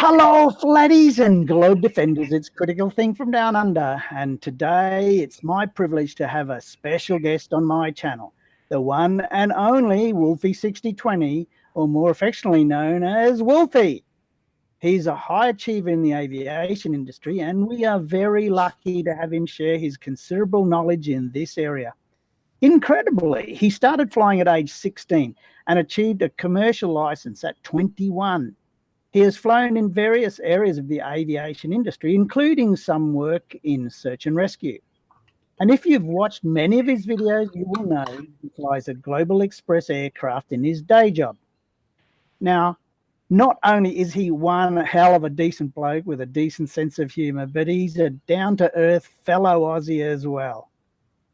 Hello, flatties and globe defenders. It's Critical Thing from Down Under, and today it's my privilege to have a special guest on my channel, the one and only Wolfie6020, or more affectionately known as Wolfie. He's a high achiever in the aviation industry, and we are very lucky to have him share his considerable knowledge in this area. Incredibly, he started flying at age 16 and achieved a commercial license at 21. He has flown in various areas of the aviation industry, including some work in search and rescue. And if you've watched many of his videos, you will know he flies a Global Express aircraft in his day job. Now, not only is he one hell of a decent bloke with a decent sense of humor, but he's a down-to-earth fellow Aussie as well.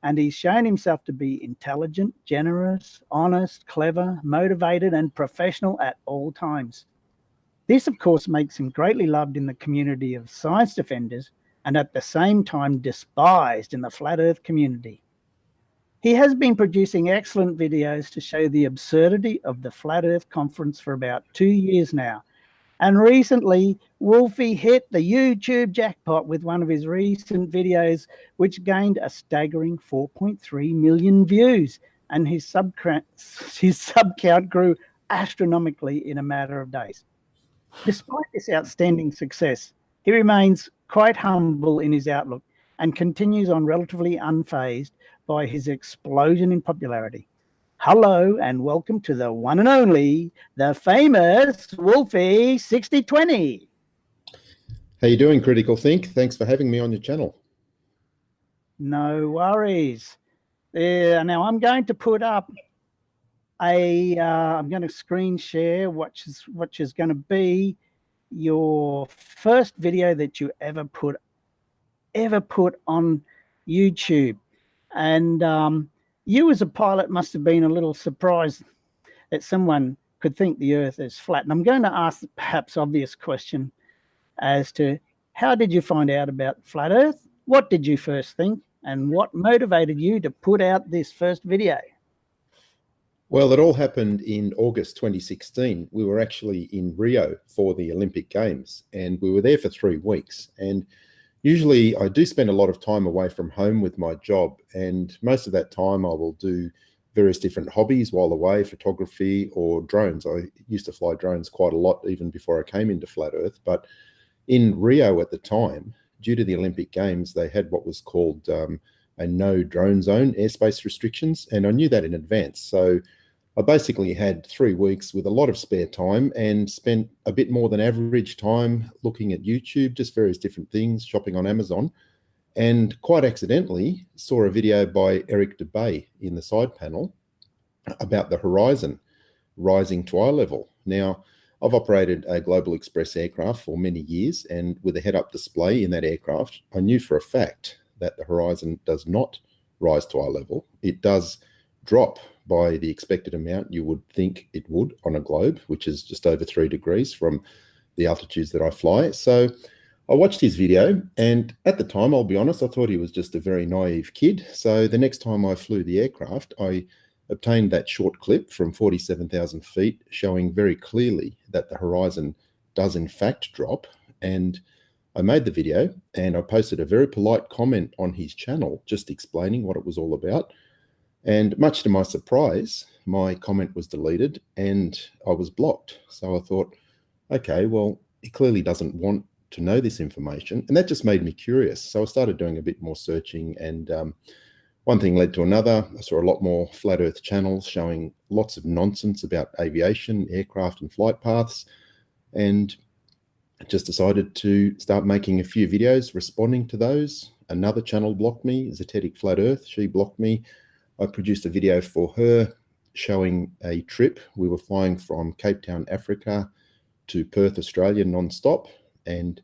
And he's shown himself to be intelligent, generous, honest, clever, motivated, and professional at all times. This, of course, makes him greatly loved in the community of science defenders and at the same time despised in the flat earth community. He has been producing excellent videos to show the absurdity of the Flat Earth Conference for about 2 years now. And recently, Wolfie hit the YouTube jackpot with one of his recent videos, which gained a staggering 4.3 million views. And his sub count grew astronomically in a matter of days. Despite this outstanding success, he remains quite humble in his outlook and continues on relatively unfazed by his explosion in popularity. Hello and welcome to the one and only, the famous Wolfie6020. How you doing, Critical Think? Thanks for having me on your channel. No worries. Now I'm going to put up I'm going to screen share which is going to be your first video that you ever put on YouTube. And you as a pilot must have been a little surprised that someone could think the Earth is flat. And I'm going to ask the perhaps obvious question as to how did you find out about flat Earth? What did you first think? And what motivated you to put out this first video? Well, it all happened in August 2016. We were actually in Rio for the Olympic Games, and we were there for 3 weeks. And usually I do spend a lot of time away from home with my job, and most of that time I will do various different hobbies while away, photography or drones. I used to fly drones quite a lot even before I came into Flat Earth. But in Rio at the time, due to the Olympic Games, they had what was called a no drone zone, airspace restrictions, and I knew that in advance. So I basically had 3 weeks with a lot of spare time and spent a bit more than average time looking at YouTube, just various different things, shopping on Amazon, and quite accidentally saw a video by Eric Debay in the side panel about the horizon rising to eye level. Now, I've operated a Global Express aircraft for many years, and with a head-up display in that aircraft, I knew for a fact that the horizon does not rise to eye level. It does drop by the expected amount you would think it would on a globe, which is just over 3 degrees from the altitudes that I fly. So I watched his video, and at the time, I'll be honest, I thought he was just a very naive kid. So the next time I flew the aircraft, I obtained that short clip from 47,000 feet showing very clearly that the horizon does in fact drop. And I made the video and I posted a very polite comment on his channel just explaining what it was all about. And much to my surprise, my comment was deleted and I was blocked. So I thought, okay, well, he clearly doesn't want to know this information. And that just made me curious. So I started doing a bit more searching, and one thing led to another. I saw a lot more flat earth channels showing lots of nonsense about aviation, aircraft and flight paths. And I just decided to start making a few videos responding to those. Another channel blocked me, Zetetic Flat Earth. She blocked me. I produced a video for her showing a trip. We were flying from Cape Town, Africa to Perth, Australia, non-stop. And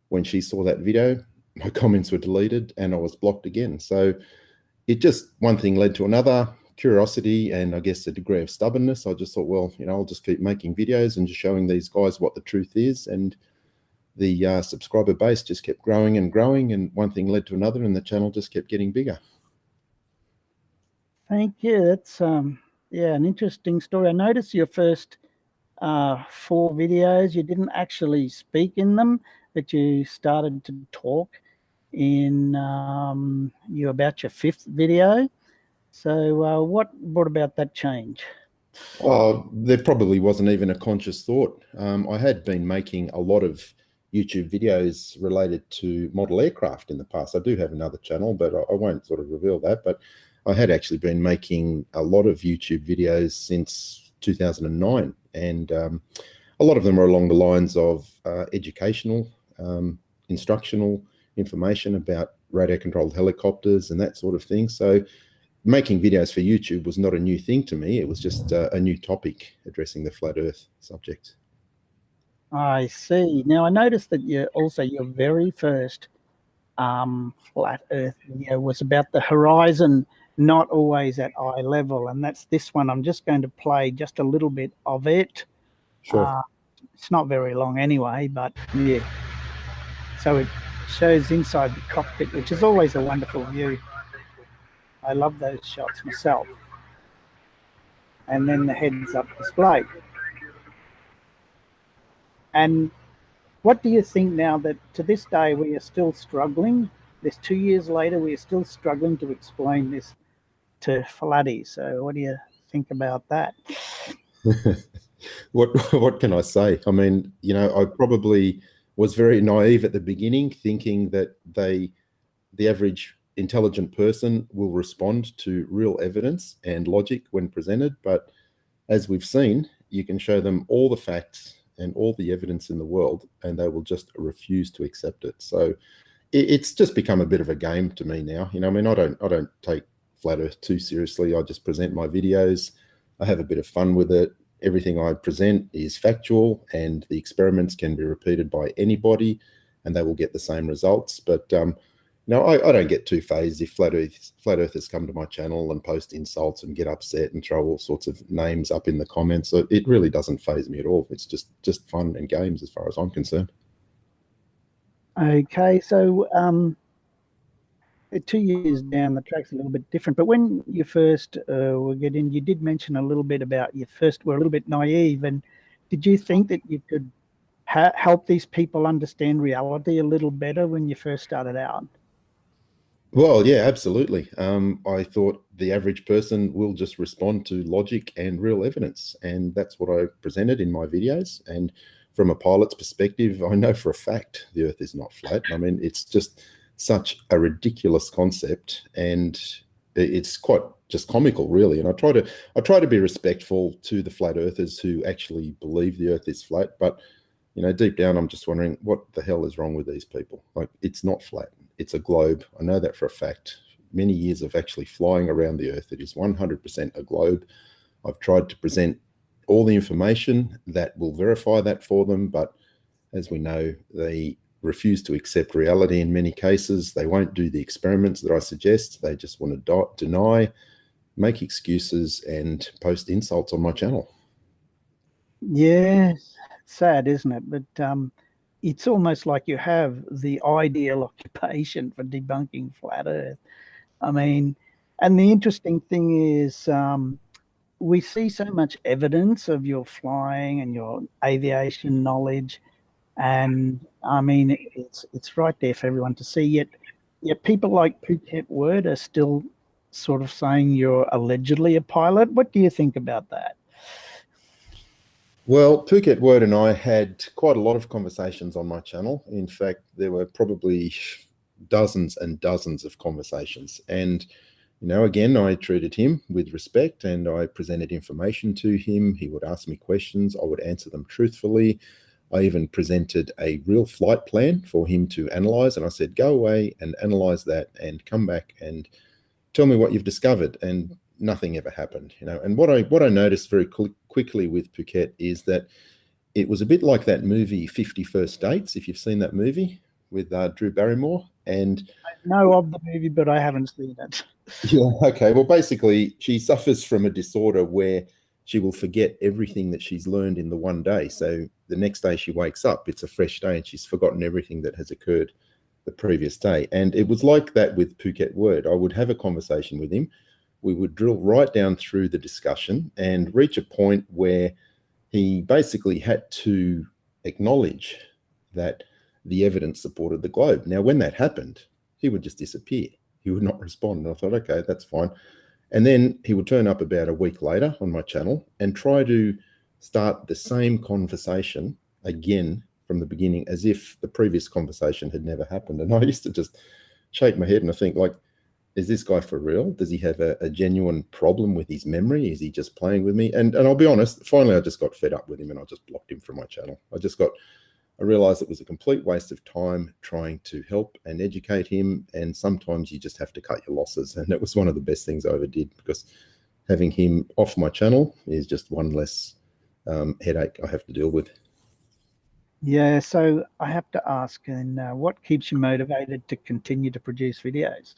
when she saw that video, my comments were deleted and I was blocked again. So it just, one thing led to another, curiosity and I guess a degree of stubbornness. I just thought, well, I'll just keep making videos and just showing these guys what the truth is. And the subscriber base just kept growing and growing, and one thing led to another and the channel just kept getting bigger. Thank you. That's yeah, an interesting story. I noticed your first 4 videos. You didn't actually speak in them, but you started to talk in about your 5th video. So what brought about that change? There probably wasn't even a conscious thought. I had been making a lot of YouTube videos related to model aircraft in the past. I do have another channel, but I won't sort of reveal that. But I had actually been making a lot of YouTube videos since 2009, and a lot of them are along the lines of educational, instructional information about radio-controlled helicopters and that sort of thing. So making videos for YouTube was not a new thing to me. It was just a new topic addressing the flat Earth subject. I see. Now I noticed that your very first flat Earth video was about the horizon not always at eye level, and that's this one. I'm just going to play just a little bit of it. Sure. It's not very long anyway, but yeah. So it shows inside the cockpit, which is always a wonderful view. I love those shots myself. And then the heads-up display. And what do you think now that to this day we are still struggling? This 2 years later, we are still struggling to explain this to flatties. So what do you think about that? What can I say? I mean, I probably was very naive at the beginning, thinking that the average intelligent person will respond to real evidence and logic when presented. But as we've seen, you can show them all the facts and all the evidence in the world, and they will just refuse to accept it. So it's just become a bit of a game to me now. I mean, I don't take flat Earth too seriously. I just present my videos. I have a bit of fun with it. Everything I present is factual, and the experiments can be repeated by anybody, and they will get the same results. But I don't get too phased if flat earthers come to my channel and post insults and get upset and throw all sorts of names up in the comments. So it really doesn't faze me at all. It's just fun and games as far as I'm concerned. Okay, so 2 years down the track's a little bit different, but when you first were getting, you did mention a little bit about you first were a little bit naive, and did you think that you could help these people understand reality a little better when you first started out? Well, yeah, absolutely. I thought the average person will just respond to logic and real evidence, and that's what I presented in my videos. And from a pilot's perspective, I know for a fact the Earth is not flat. I mean, it's just such a ridiculous concept, and it's quite just comical, really. And I try to be respectful to the flat earthers who actually believe the Earth is flat, but deep down, I'm just wondering what the hell is wrong with these people. Like, it's not flat. It's a globe. I know that for a fact. Many years of actually flying around the Earth, it is 100% a globe. I've tried to present all the information that will verify that for them, but as we know, they refuse to accept reality in many cases. They won't do the experiments that I suggest. They just want to deny, make excuses, and post insults on my channel. Yeah, sad, isn't it? But it's almost like you have the ideal occupation for debunking flat Earth. I mean, and the interesting thing is we see so much evidence of your flying and your aviation knowledge, and I mean, it's right there for everyone to see. Yet people like Phuket Word are still sort of saying you're allegedly a pilot. What do you think about that? Well, Phuket Word and I had quite a lot of conversations on my channel. In fact, there were probably dozens and dozens of conversations. And, again, I treated him with respect, and I presented information to him. He would ask me questions. I would answer them truthfully. I even presented a real flight plan for him to analyze. And I said, go away and analyze that and come back and tell me what you've discovered. And nothing ever happened, And what I noticed very quickly with Phuket is that it was a bit like that movie 50 First Dates, if you've seen that movie with Drew Barrymore. And I know of the movie, but I haven't seen it. yeah, okay. Well, basically, she suffers from a disorder where she will forget everything that she's learned in the one day. So the next day she wakes up, it's a fresh day, and she's forgotten everything that has occurred the previous day. And it was like that with Phuket Word. I would have a conversation with him. We would drill right down through the discussion and reach a point where he basically had to acknowledge that the evidence supported the globe. Now, when that happened, he would just disappear. He would not respond. And I thought, okay, that's fine. And then he would turn up about a week later on my channel and try to start the same conversation again from the beginning, as if the previous conversation had never happened. And I used to just shake my head and I think, like, is this guy for real? Does he have a genuine problem with his memory? Is he just playing with me? And I'll be honest, finally I just got fed up with him and I just blocked him from my channel. I realized it was a complete waste of time trying to help and educate him. And sometimes you just have to cut your losses. And it was one of the best things I ever did, because having him off my channel is just one less headache I have to deal with. Yeah, so I have to ask, and what keeps you motivated to continue to produce videos?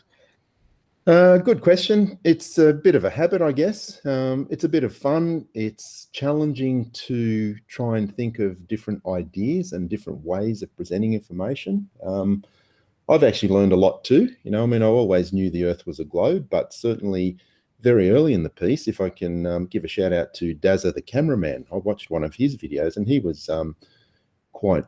Good question. It's a bit of a habit, I guess. It's a bit of fun. It's challenging to try and think of different ideas and different ways of presenting information. I've actually learned a lot too. You know, I mean, I always knew the Earth was a globe, but certainly very early in the piece, if I can give a shout out to Dazza the cameraman, I watched one of his videos and he was quite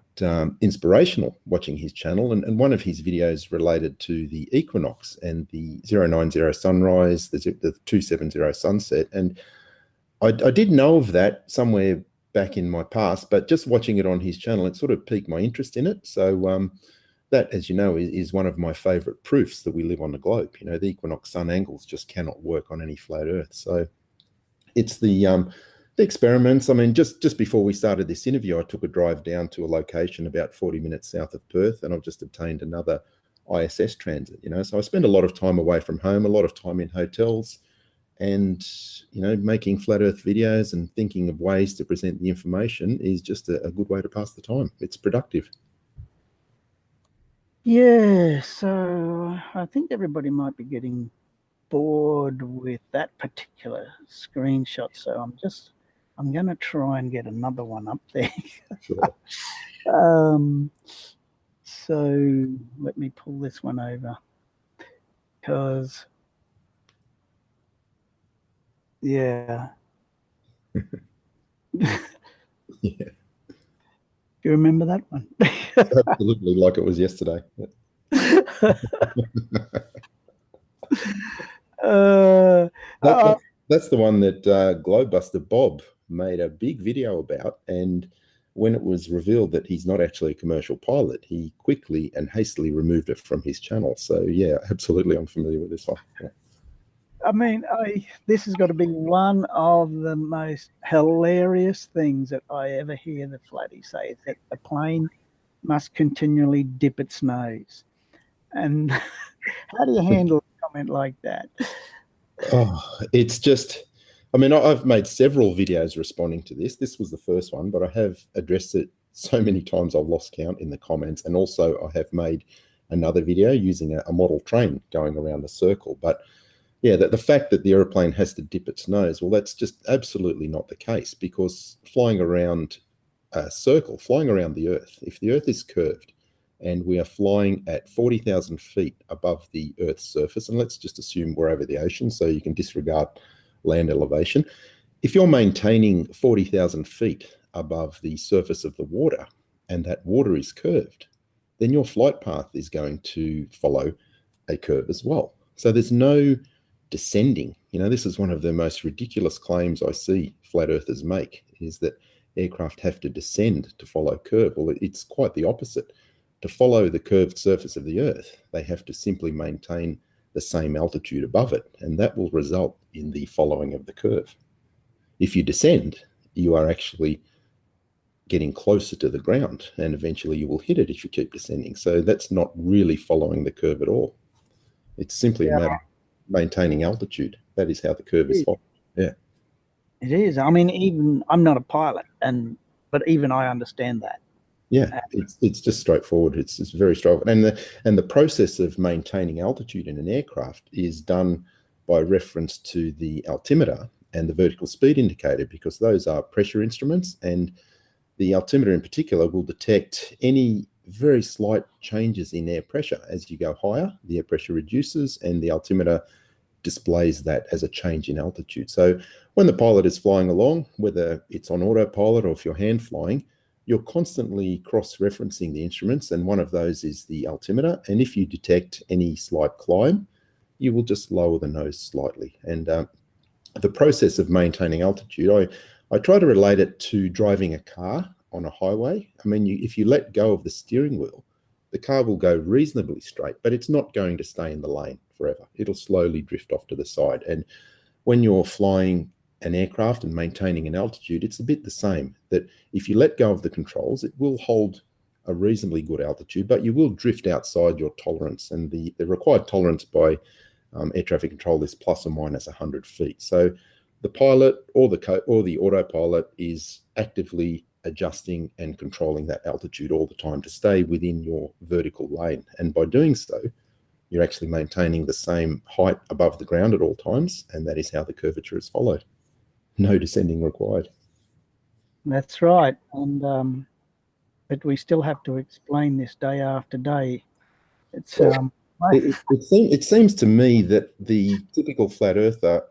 inspirational watching his channel, and one of his videos related to the equinox and the 090 sunrise, the 270 sunset. And I did know of that somewhere back in my past, but just watching it on his channel, it sort of piqued my interest in it. So that, as you know, is one of my favorite proofs that we live on the globe. You know, the equinox sun angles just cannot work on any flat Earth. So it's the experiments. I mean, just before we started this interview, I took a drive down to a location about 40 minutes south of Perth, and I've just obtained another ISS transit, you know. So I spend a lot of time away from home, a lot of time in hotels, and, you know, making flat Earth videos and thinking of ways to present the information is just a good way to pass the time. It's productive. Yeah, so I think everybody might be getting bored with that particular screenshot. So I'm going to try and get another one up there. Sure. So let me pull this one over, because, yeah. Yeah. Do you remember that one? Absolutely, like it was yesterday. That's the one that Globebuster Bob made a big video about, and when it was revealed that he's not actually a commercial pilot, he quickly and hastily removed it from his channel. So yeah, absolutely, I'm familiar with this one. Yeah. I mean, this has got to be one of the most hilarious things that I ever hear the flatty say, is that the plane must continually dip its nose. And how do you handle a comment like that? Oh, it's just, I mean, I've made several videos responding to this. This was the first one, but I have addressed it so many times I've lost count in the comments. And also I have made another video using a model train going around a circle. But yeah, the fact that the airplane has to dip its nose, well, that's just absolutely not the case, because flying around a circle, flying around the Earth, if the Earth is curved and we are flying at 40,000 feet above the Earth's surface, and let's just assume we're over the ocean, so you can disregard land elevation. If you're maintaining 40,000 feet above the surface of the water and that water is curved, then your flight path is going to follow a curve as well. So there's no descending. You know, this is one of the most ridiculous claims I see flat earthers make, is that aircraft have to descend to follow curve. Well, it's quite the opposite. To follow the curved surface of the Earth, they have to simply maintain the same altitude above it, and that will result in the following of the curve. If you descend, you are actually getting closer to the ground, and eventually you will hit it if you keep descending. So that's not really following the curve at all. It's simply a matter of maintaining altitude. That is how the curve is followed. Yeah. It is. I mean, even I'm not a pilot, but even I understand that. Yeah, it's just straightforward. It's very straightforward. And the process of maintaining altitude in an aircraft is done by reference to the altimeter and the vertical speed indicator, because those are pressure instruments, and the altimeter in particular will detect any very slight changes in air pressure. As you go higher, the air pressure reduces and the altimeter displays that as a change in altitude. So when the pilot is flying along, whether it's on autopilot or if you're hand flying, you're constantly cross-referencing the instruments, and one of those is the altimeter. And if you detect any slight climb, you will just lower the nose slightly. And the process of maintaining altitude, I try to relate it to driving a car on a highway. I mean, if you let go of the steering wheel, the car will go reasonably straight, but it's not going to stay in the lane forever. It'll slowly drift off to the side. And when you're flying an aircraft and maintaining an altitude, it's a bit the same, that if you let go of the controls, it will hold a reasonably good altitude, but you will drift outside your tolerance. And the required tolerance by air traffic control is plus or minus 100 feet. So the pilot or the autopilot is actively adjusting and controlling that altitude all the time to stay within your vertical lane. And by doing so, you're actually maintaining the same height above the ground at all times, and that is how the curvature is followed. No descending required. That's right. And but we still have to explain this day after day. It's it seems to me that the typical flat earther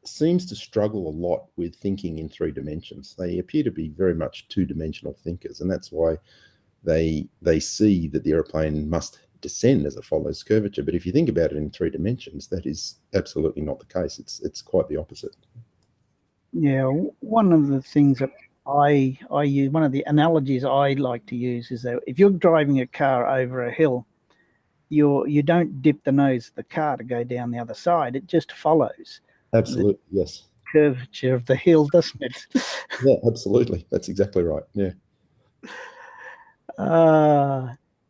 seems to struggle a lot with thinking in 3 dimensions. They appear to be very much 2-dimensional thinkers, and that's why they see that the airplane must descend as it follows curvature. But if you think about it in 3 dimensions, that is absolutely not the case. It's quite the opposite. Yeah, one of the things that I use, one of the analogies I like to use is that if you're driving a car over a hill, you don't dip the nose of the car to go down the other side. It just follows Absolutely, yes. Curvature of the hill, doesn't it? Yeah, absolutely. That's exactly right. Yeah.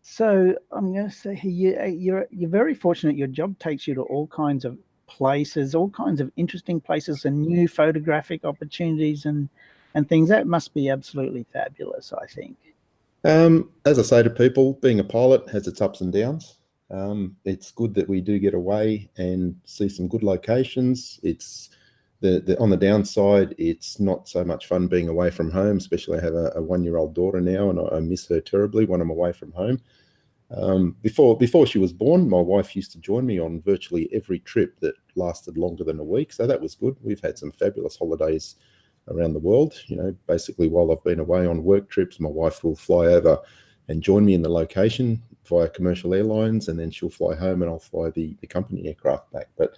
So I'm going to say you're very fortunate. Your job takes you to all kinds of places, all kinds of interesting places, and new photographic opportunities and things. That must be absolutely fabulous, I think. As I say to people, being a pilot has its ups and downs. It's good that we do get away and see some good locations. It's on the downside, it's not so much fun being away from home, especially I have a 1-year-old daughter now, and I miss her terribly when I'm away from home. Before she was born, my wife used to join me on virtually every trip that lasted longer than a week, so that was good. We've had some fabulous holidays around the world. You know, basically while I've been away on work trips, my wife will fly over and join me in the location via commercial airlines, and then she'll fly home and I'll fly the company aircraft back. But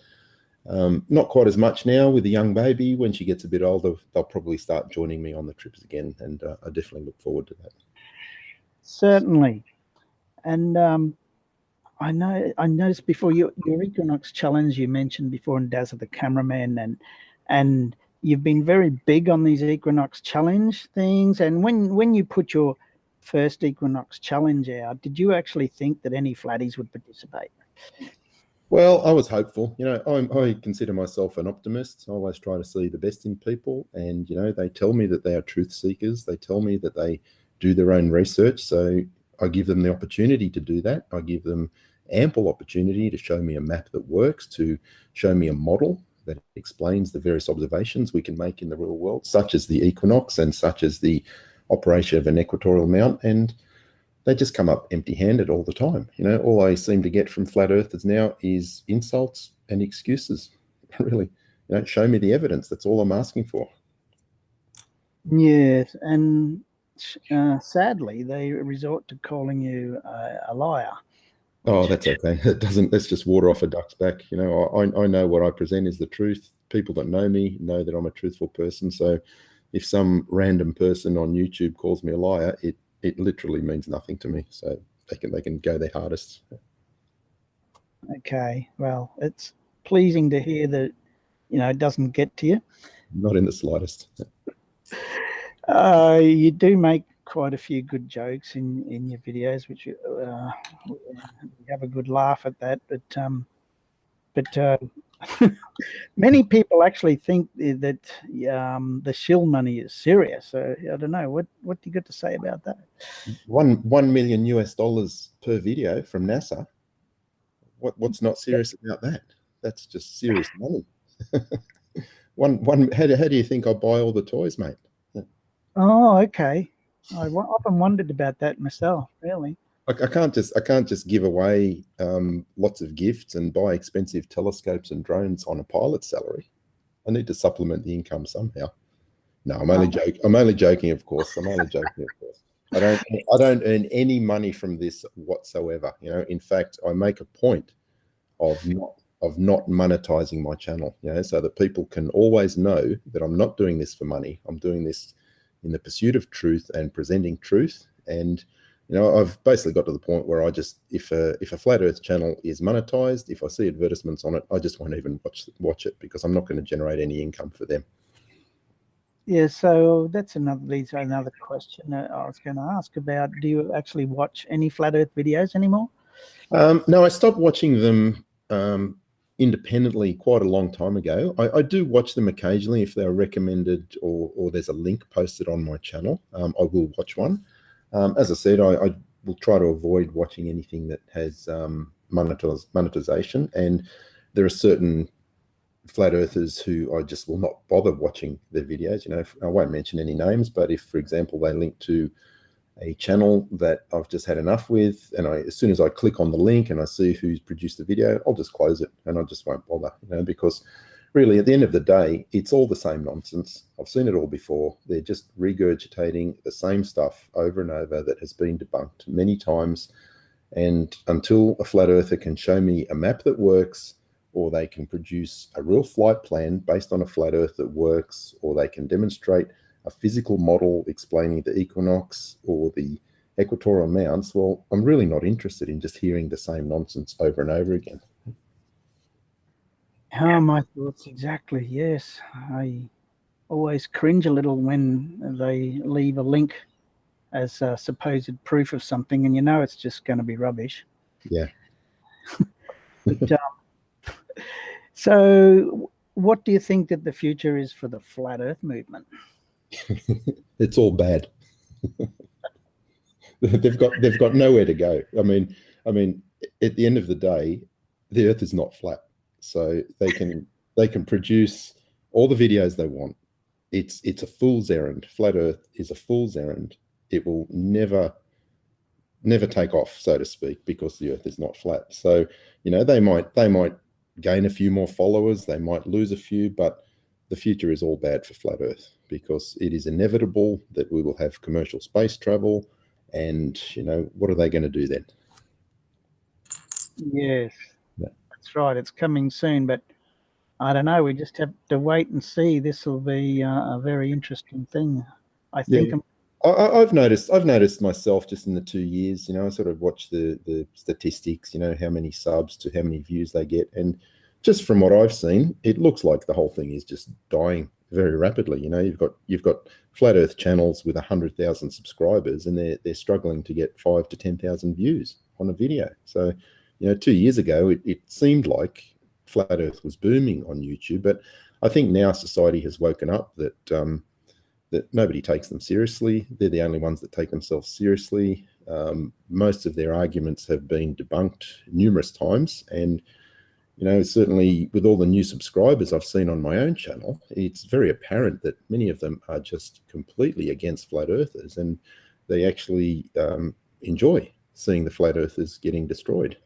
not quite as much now with the young baby. When she gets a bit older, they'll probably start joining me on the trips again, and I definitely look forward to that. Certainly. And I noticed before your Equinox challenge you mentioned before, and Daz, the cameraman, and you've been very big on these Equinox challenge things. And when you put your first Equinox challenge out, did you actually think that any flatties would participate? Well, I was hopeful. You know, I consider myself an optimist. I always try to see the best in people, and you know, they tell me that they are truth seekers. They tell me that they do their own research, so I give them the opportunity to do that. I give them ample opportunity to show me a map that works, to show me a model that explains the various observations we can make in the real world, such as the equinox and such as the operation of an equatorial mount. And they just come up empty-handed all the time. You know, all I seem to get from flat earthers now is insults and excuses. Really, you know, show me the evidence. That's all I'm asking for. Yes, and sadly, they resort to calling you a liar. Oh, that's okay. Let's just water off a duck's back. You know, I know what I present is the truth. People that know me know that I'm a truthful person. So if some random person on YouTube calls me a liar, it literally means nothing to me. So they can go their hardest. Okay, well, it's pleasing to hear that, you know, it doesn't get to you. Not in the slightest. You do make quite a few good jokes in your videos, which we have a good laugh at that. But many people actually think that the shill money is serious. So I don't know. What do you got to say about that? $1 million per video from NASA. What's not serious about that? That's just serious money. How do you think I buy all the toys, mate? Oh, okay. I often wondered about that myself, really. I can't just give away lots of gifts and buy expensive telescopes and drones on a pilot's salary. I need to supplement the income somehow. No, I'm only joking. I'm only joking, of course. I'm only joking, of course. I don't earn any money from this whatsoever. You know, in fact, I make a point of not monetizing my channel, you know, so that people can always know that I'm not doing this for money. I'm doing this in the pursuit of truth and presenting truth. And you know, I've basically got to the point where I just, if a flat Earth channel is monetized, if I see advertisements on it, I just won't even watch it, because I'm not going to generate any income for them. Yeah, so that's another question I was going to ask about. Do you actually watch any flat Earth videos anymore? No, I stopped watching them independently quite a long time ago. I do watch them occasionally if they're recommended, or there's a link posted on my channel. I will watch one. As I said, I will try to avoid watching anything that has monetization, and there are certain flat earthers who I just will not bother watching their videos. You know, I won't mention any names, but if, for example, they link to a channel that I've just had enough with, and as soon as I click on the link and I see who's produced the video, I'll just close it and I just won't bother, you know, because really at the end of the day, it's all the same nonsense. I've seen it all before. They're just regurgitating the same stuff over and over that has been debunked many times. And until a flat earther can show me a map that works, or they can produce a real flight plan based on a flat earth that works, or they can demonstrate a physical model explaining the equinox or the equatorial mounts, well, I'm really not interested in just hearing the same nonsense over and over again. My thoughts exactly, yes. I always cringe a little when they leave a link as a supposed proof of something, and you know it's just going to be rubbish. Yeah. But, so what do you think that the future is for the flat Earth movement? It's all bad. they've got nowhere to go. I mean, at the end of the day, the Earth is not flat, so they can produce all the videos they want. It's a fool's errand. Flat Earth is a fool's errand. It will never take off, so to speak, because the Earth is not flat. So, you know, they might gain a few more followers, they might lose a few, but the future is all bad for flat Earth, because it is inevitable that we will have commercial space travel, and you know, what are they going to do then? Yes, that's right. It's coming soon, but I don't know. We just have to wait and see. This will be a very interesting thing, I think. Yeah. I've noticed myself just in the 2 years, you know, I sort of watch the statistics, you know, how many subs to how many views they get. And just from what I've seen, it looks like the whole thing is just dying very rapidly. You know, you've got flat earth channels with 100,000 subscribers, and they're struggling to get 5 to 10,000 views on a video. So, you know, 2 years ago, it seemed like flat earth was booming on YouTube, but I think now society has woken up that nobody takes them seriously. They're the only ones that take themselves seriously. Most of their arguments have been debunked numerous times. And, you know, certainly with all the new subscribers I've seen on my own channel, it's very apparent that many of them are just completely against flat earthers, and they actually enjoy seeing the flat earthers getting destroyed.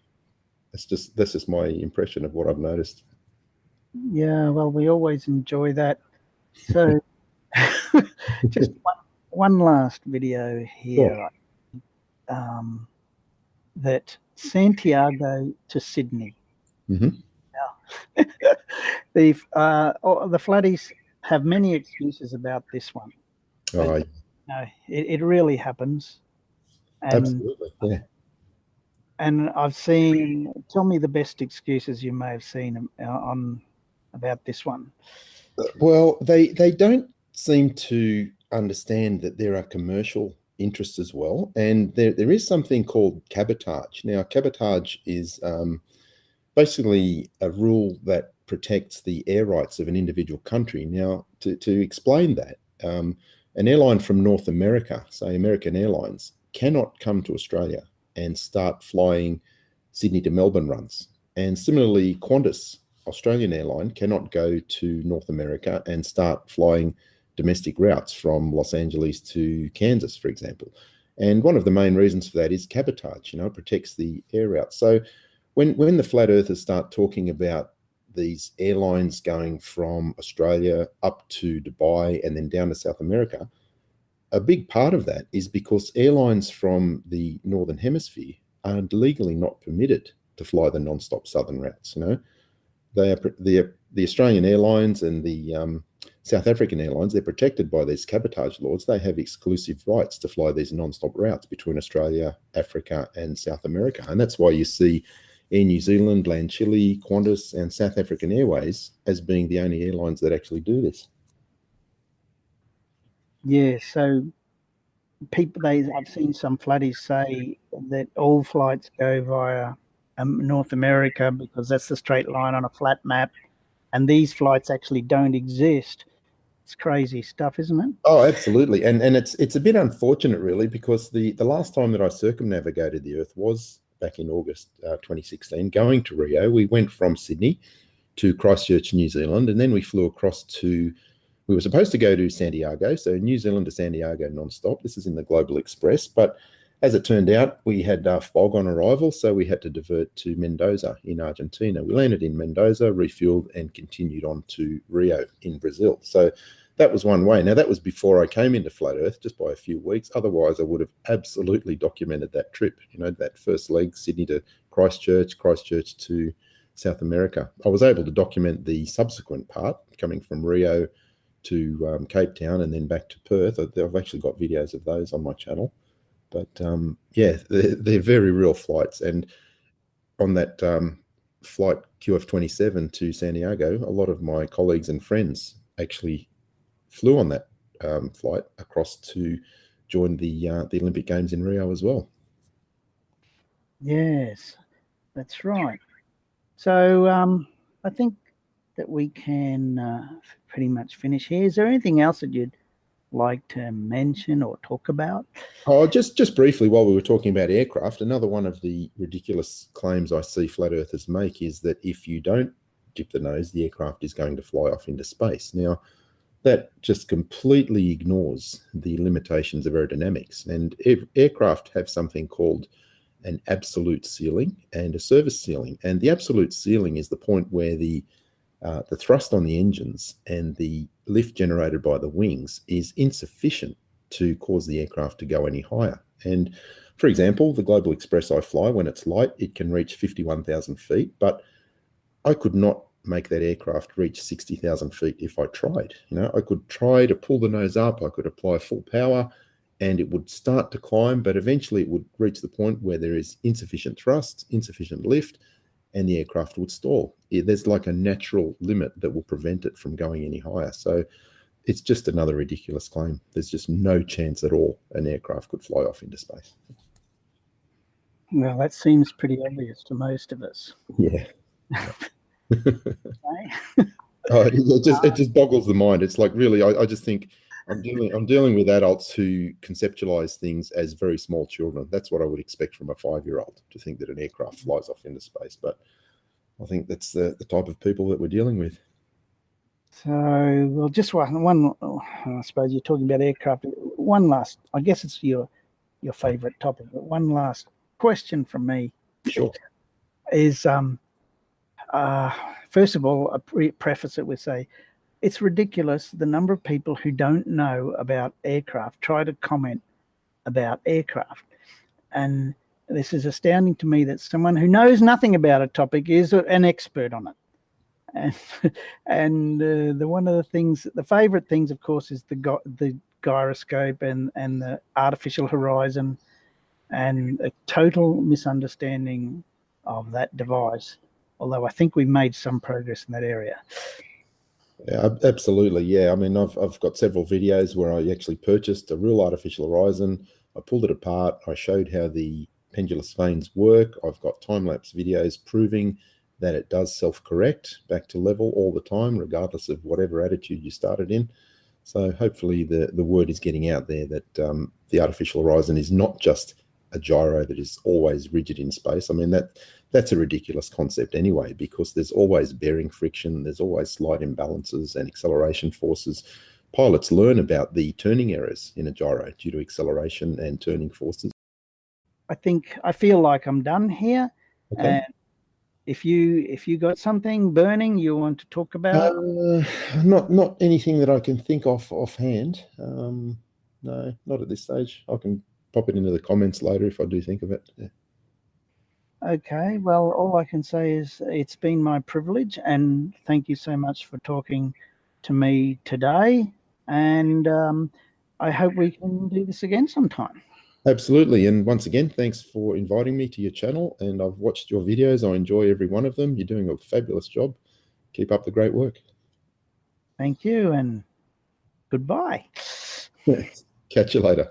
That's just my impression of what I've noticed. Yeah, well, we always enjoy that. So just one last video here. Sure. That Santiago to Sydney. Mm-hmm. Now, the flatties have many excuses about this one. But, no, it really happens. And, absolutely, yeah. And I've seen. Tell me the best excuses you may have seen on about this one. Well, they don't seem to understand that there are commercial interests as well, and there is something called cabotage. Now, cabotage is basically a rule that protects the air rights of an individual country. Now, to explain that, an airline from North America, say American Airlines, cannot come to Australia and start flying Sydney to Melbourne runs. And similarly, Qantas, Australian airline, cannot go to North America and start flying domestic routes from Los Angeles to Kansas, for example. And one of the main reasons for that is cabotage. It protects the air route. So when the flat earthers start talking about these airlines going from Australia up to Dubai and then down to South America, a big part of that is because airlines from the Northern Hemisphere are legally not permitted to fly the non-stop southern routes. They are the Australian Airlines and the South African Airlines. They're protected by these cabotage laws. They have exclusive rights to fly these non-stop routes between Australia, Africa, and South America. And that's why you see Air New Zealand, Land Chile, Qantas, and South African Airways as being the only airlines that actually do this. Yeah, so I've seen some flatties say that all flights go via North America because that's the straight line on a flat map, and these flights actually don't exist. It's crazy stuff, isn't it? Oh, absolutely. And it's a bit unfortunate, really, because the last time that I circumnavigated the Earth was back in August 2016, going to Rio. We went from Sydney to Christchurch, New Zealand, and then we flew across to, we were supposed to go to Santiago, so New Zealand to Santiago non-stop. This is in the Global Express, but as it turned out, we had fog on arrival, so we had to divert to Mendoza in Argentina. We landed in Mendoza, refueled, and continued on to Rio in Brazil. So that was one way. Now, that was before I came into Flat Earth, just by a few weeks. Otherwise, I would have absolutely documented that trip, that first leg, Sydney to Christchurch, Christchurch to South America. I was able to document the subsequent part, coming from Rio to Cape Town and then back to Perth. I've actually got videos of those on my channel. But yeah, they're very real flights. And on that flight QF27 to Santiago, a lot of my colleagues and friends actually flew on that flight across to join the Olympic Games in Rio as well. Yes, that's right. So I think that we can pretty much finish here. Is there anything else that you'd like to mention or talk about? Oh, just briefly, while we were talking about aircraft, another one of the ridiculous claims I see flat earthers make is that if you don't dip the nose, the aircraft is going to fly off into space. Now, that just completely ignores the limitations of aerodynamics. And aircraft have something called an absolute ceiling and a service ceiling. And the absolute ceiling is the point where the thrust on the engines and the lift generated by the wings is insufficient to cause the aircraft to go any higher. And for example, the Global Express I fly, when it's light, it can reach 51,000 feet, but I could not make that aircraft reach 60,000 feet if I tried. I could try to pull the nose up, I could apply full power, and it would start to climb, but eventually it would reach the point where there is insufficient thrust, insufficient lift, and the aircraft would stall. There's like a natural limit that will prevent it from going any higher. So it's just another ridiculous claim. There's just no chance at all an aircraft could fly off into space. Well, that seems pretty obvious to most of us. Yeah. It just boggles the mind. It's like, really, I just think I'm dealing with adults who conceptualize things as very small children. That's what I would expect from a 5-year-old, to think that an aircraft flies off into space. But I think that's the type of people that we're dealing with. So, well, just one. I suppose you're talking about aircraft. One last, I guess it's your favorite topic, but one last question from me. Sure. Is first of all, I preface it with say, it's ridiculous the number of people who don't know about aircraft try to comment about aircraft. And this is astounding to me that someone who knows nothing about a topic is an expert on it. And one of the things, the favorite things, of course, is the gyroscope and the artificial horizon, and a total misunderstanding of that device. Although I think we've made some progress in that area. Yeah, absolutely. Yeah, I mean, I've got several videos where I actually purchased a real artificial horizon. I pulled it apart. I showed how the pendulous vanes work. I've got time-lapse videos proving that it does self-correct back to level all the time, regardless of whatever attitude you started in. So hopefully the word is getting out there that the artificial horizon is not just a gyro that is always rigid in space. I mean, that's a ridiculous concept anyway, because there's always bearing friction, there's always slight imbalances and acceleration forces pilots learn about the turning errors in a gyro due to acceleration and turning forces. I feel like I'm done here. Okay. And if you got something burning you want to talk about, not anything that I can think of offhand. No, not at this stage. I can pop it into the comments later if I do think of it. Yeah. okay. Well, all I can say is it's been my privilege, and thank you so much for talking to me today. And I hope we can do this again sometime. Absolutely. And once again, thanks for inviting me to your channel. And I've watched your videos. I enjoy every one of them. You're doing a fabulous job. Keep up the great work. Thank you, and goodbye. Catch you later.